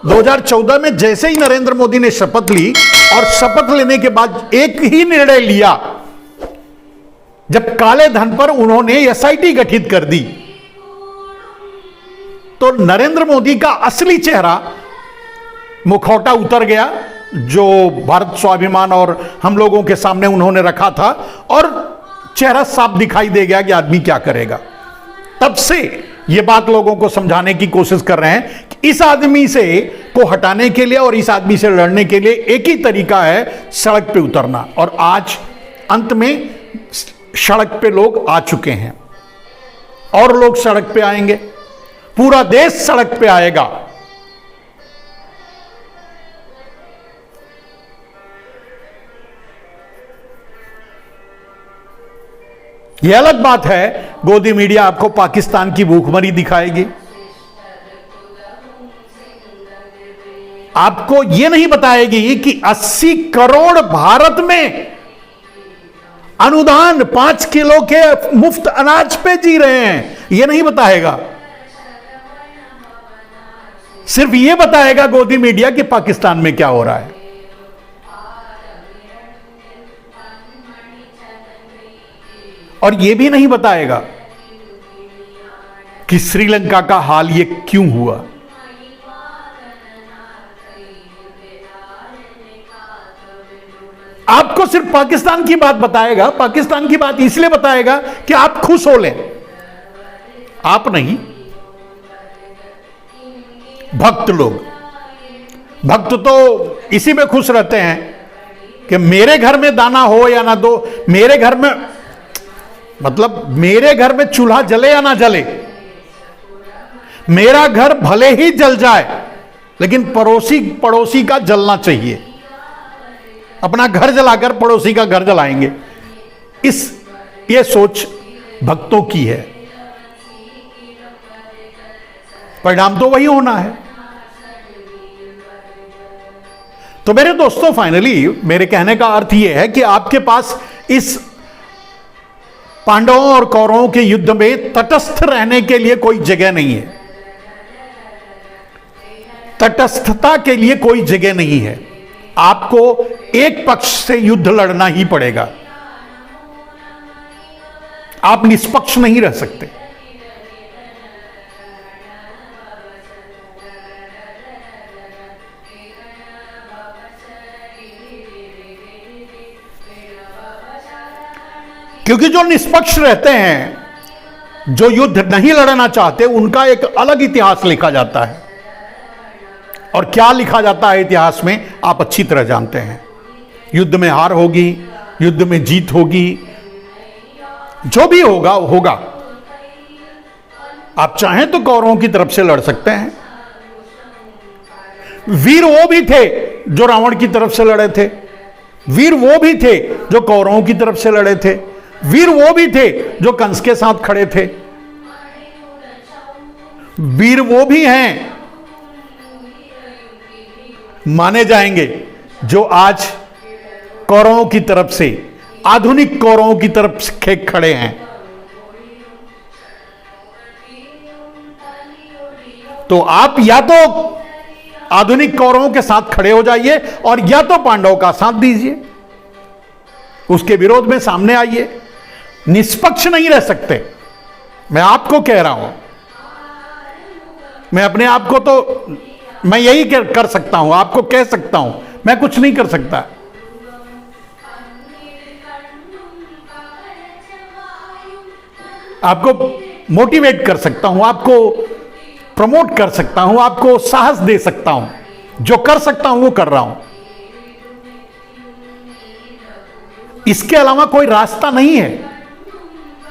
2014 में जैसे ही नरेंद्र मोदी ने शपथ ली और शपथ लेने के बाद एक ही निर्णय लिया, जब काले धन पर उन्होंने एसआईटी गठित कर दी, तो नरेंद्र मोदी का असली चेहरा, मुखौटा उतर गया जो भारत स्वाभिमान और हम लोगों के सामने उन्होंने रखा था, और चेहरा साफ दिखाई दे गया कि आदमी क्या करेगा। तब से यह बात लोगों को समझाने की कोशिश कर रहे हैं कि इस आदमी से को हटाने के लिए और इस आदमी से लड़ने के लिए एक ही तरीका है, सड़क पे उतरना। और आज अंत में सड़क पे लोग आ चुके हैं और लोग सड़क पे आएंगे, पूरा देश सड़क पे आएगा। यह अलग बात है, गोदी मीडिया आपको पाकिस्तान की भूखमरी दिखाएगी, आपको यह नहीं बताएगी कि 80 करोड़ भारत में अनुदान 5 किलो के मुफ्त अनाज पे जी रहे हैं, यह नहीं बताएगा। सिर्फ यह बताएगा गोदी मीडिया कि पाकिस्तान में क्या हो रहा है। और यह भी नहीं बताएगा कि श्रीलंका का हाल यह क्यों हुआ। आपको सिर्फ पाकिस्तान की बात बताएगा, पाकिस्तान की बात इसलिए बताएगा कि आप खुश हो लें, आप नहीं, भक्त लोग। भक्त तो इसी में खुश रहते हैं कि मेरे घर में दाना हो या ना दो, मेरे घर में, मतलब मेरे घर में चूल्हा जले या ना जले, मेरा घर भले ही जल जाए लेकिन पड़ोसी का जलना चाहिए। अपना घर जलाकर पड़ोसी का घर जलाएंगे, ये सोच भक्तों की है। परिणाम तो वही होना है। तो मेरे दोस्तों, फाइनली मेरे कहने का अर्थ यह है कि आपके पास इस पांडवों और कौरवों के युद्ध में तटस्थ रहने के लिए कोई जगह नहीं है, तटस्थता के लिए कोई जगह नहीं है। आपको एक पक्ष से युद्ध लड़ना ही पड़ेगा, आप निष्पक्ष नहीं रह सकते। क्योंकि जो निष्पक्ष रहते हैं, जो युद्ध नहीं लड़ना चाहते, उनका एक अलग इतिहास लिखा जाता है। और क्या लिखा जाता है इतिहास में, आप अच्छी तरह जानते हैं। युद्ध में हार होगी, युद्ध में जीत होगी, जो भी होगा होगा। आप चाहें तो कौरवों की तरफ से लड़ सकते हैं। वीर वो भी थे जो रावण की तरफ से लड़े थे, वीर वो भी थे जो कौरवों की तरफ से लड़े थे, वीर वो भी थे जो कंस के साथ खड़े थे, वीर वो भी हैं माने जाएंगे जो आज कौरवों की तरफ से, आधुनिक कौरवों की तरफ से खड़े हैं। तो आप या तो आधुनिक कौरवों के साथ खड़े हो जाइए और या तो पांडवों का साथ दीजिए, उसके विरोध में सामने आइए। निष्पक्ष नहीं रह सकते, मैं आपको कह रहा हूं। मैं अपने आप को तो मैं यही कर सकता हूं, आपको कह सकता हूं, मैं कुछ नहीं कर सकता। आपको मोटिवेट कर सकता हूं, आपको प्रमोट कर सकता हूं, आपको साहस दे सकता हूं। जो कर सकता हूं वो कर रहा हूं। इसके अलावा कोई रास्ता नहीं है।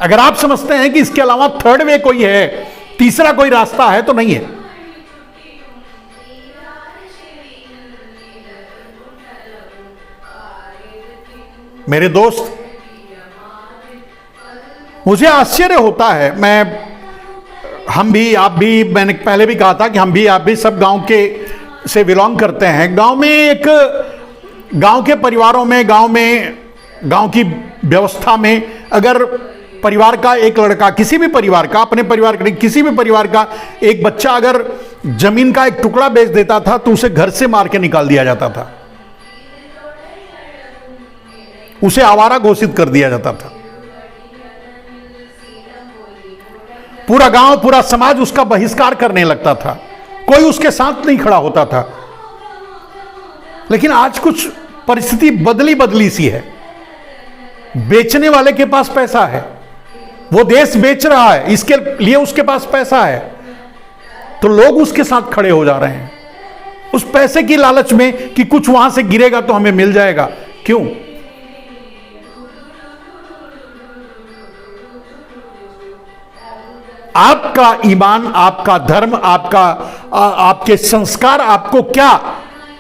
अगर आप समझते हैं कि इसके अलावा थर्ड वे कोई है, तीसरा कोई रास्ता है, तो नहीं है। मेरे दोस्त, मुझे आश्चर्य होता है, हम भी, आप भी, मैंने पहले भी कहा था कि हम भी, आप भी सब गांव के से बिलोंग करते हैं। गांव में गांव के परिवारों में, गांव की व्यवस्था में अगर परिवार का एक लड़का, किसी भी परिवार का, अपने परिवार का, किसी भी परिवार का एक बच्चा अगर जमीन का एक टुकड़ा बेच देता था तो उसे घर से मार के निकाल दिया जाता था, उसे आवारा घोषित कर दिया जाता था। पूरा गांव, पूरा समाज उसका बहिष्कार करने लगता था, कोई उसके साथ नहीं खड़ा होता था। लेकिन आज कुछ परिस्थिति बदली सी है। बेचने वाले के पास पैसा है, वो देश बेच रहा है, इसके लिए उसके पास पैसा है, तो लोग उसके साथ खड़े हो जा रहे हैं उस पैसे की लालच में कि कुछ वहां से गिरेगा तो हमें मिल जाएगा। क्यों? आपका ईमान, आपका धर्म, आपके संस्कार आपको क्या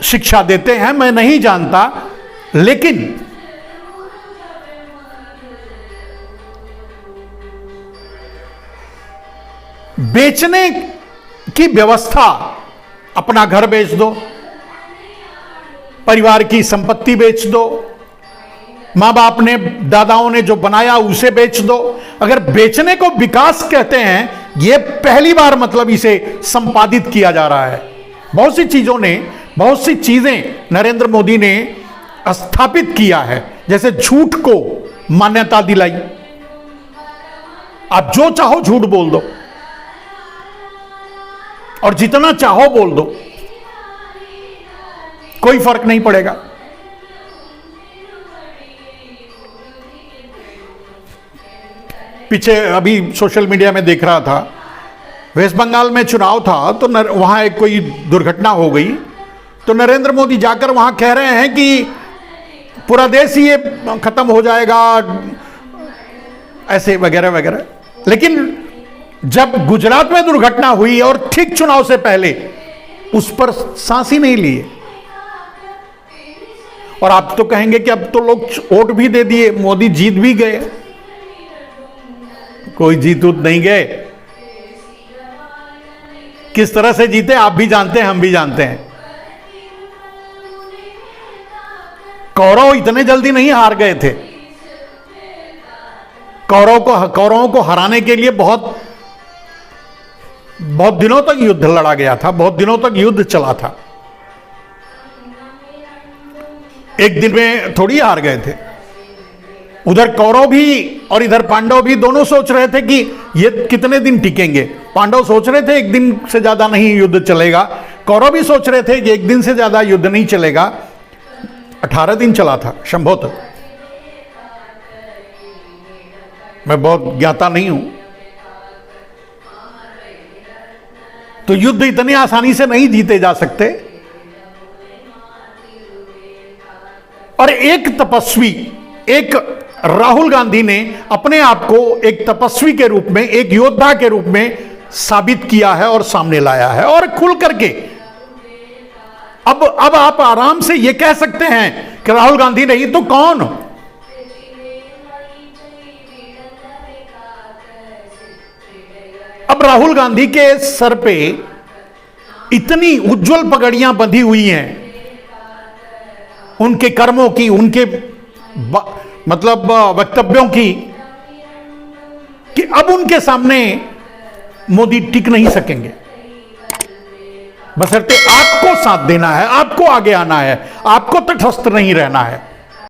शिक्षा देते हैं मैं नहीं जानता, लेकिन बेचने की व्यवस्था, अपना घर बेच दो, परिवार की संपत्ति बेच दो, मां बाप ने, दादाओं ने जो बनाया उसे बेच दो। अगर बेचने को विकास कहते हैं, यह पहली बार मतलब इसे संपादित किया जा रहा है। बहुत सी चीजों ने, बहुत सी चीजें नरेंद्र मोदी ने स्थापित किया है, जैसे झूठ को मान्यता दिलाई। आप जो चाहो झूठ बोल दो और जितना चाहो बोल दो, कोई फर्क नहीं पड़ेगा। पीछे अभी सोशल मीडिया में देख रहा था, वेस्ट बंगाल में चुनाव था तो वहां एक कोई दुर्घटना हो गई, तो नरेंद्र मोदी जाकर वहां कह रहे हैं कि पूरा देश ही ये खत्म हो जाएगा, ऐसे वगैरह वगैरह। लेकिन जब गुजरात में दुर्घटना हुई और ठीक चुनाव से पहले उस पर सांस ही नहीं लिए। और आप तो कहेंगे कि अब तो लोग वोट भी दे दिए, मोदी जीत भी गए। कोई जीत उत नहीं गए। किस तरह से जीते आप भी जानते हैं, हम भी जानते हैं। कौरव इतने जल्दी नहीं हार गए थे। कौरवों को हराने के लिए बहुत दिनों तक युद्ध लड़ा गया था, बहुत दिनों तक युद्ध चला था। एक दिन में थोड़ी हार गए थे। उधर कौरव भी और इधर पांडव भी दोनों सोच रहे थे कि ये कितने दिन टिकेंगे। पांडव सोच रहे थे एक दिन से ज्यादा नहीं युद्ध चलेगा, कौरव भी सोच रहे थे कि एक दिन से ज्यादा युद्ध नहीं चलेगा। 18 दिन चला था संभवतः, मैं बहुत ज्ञाता नहीं हूं। तो युद्ध इतनी आसानी से नहीं जीते जा सकते। और एक तपस्वी, एक राहुल गांधी ने अपने आप को एक तपस्वी के रूप में, एक योद्धा के रूप में साबित किया है और सामने लाया है, और खुल करके अब आप आराम से यह कह सकते हैं कि राहुल गांधी नहीं तो कौन। अब राहुल गांधी के सर पे इतनी उज्जवल पगड़ियां बंधी हुई हैं उनके कर्मों की, उनके मतलब वक्तव्यों की, कि अब उनके सामने मोदी टिक नहीं सकेंगे। बशर्ते आपको साथ देना है, आपको आगे आना है, आपको तटस्थ नहीं रहना है।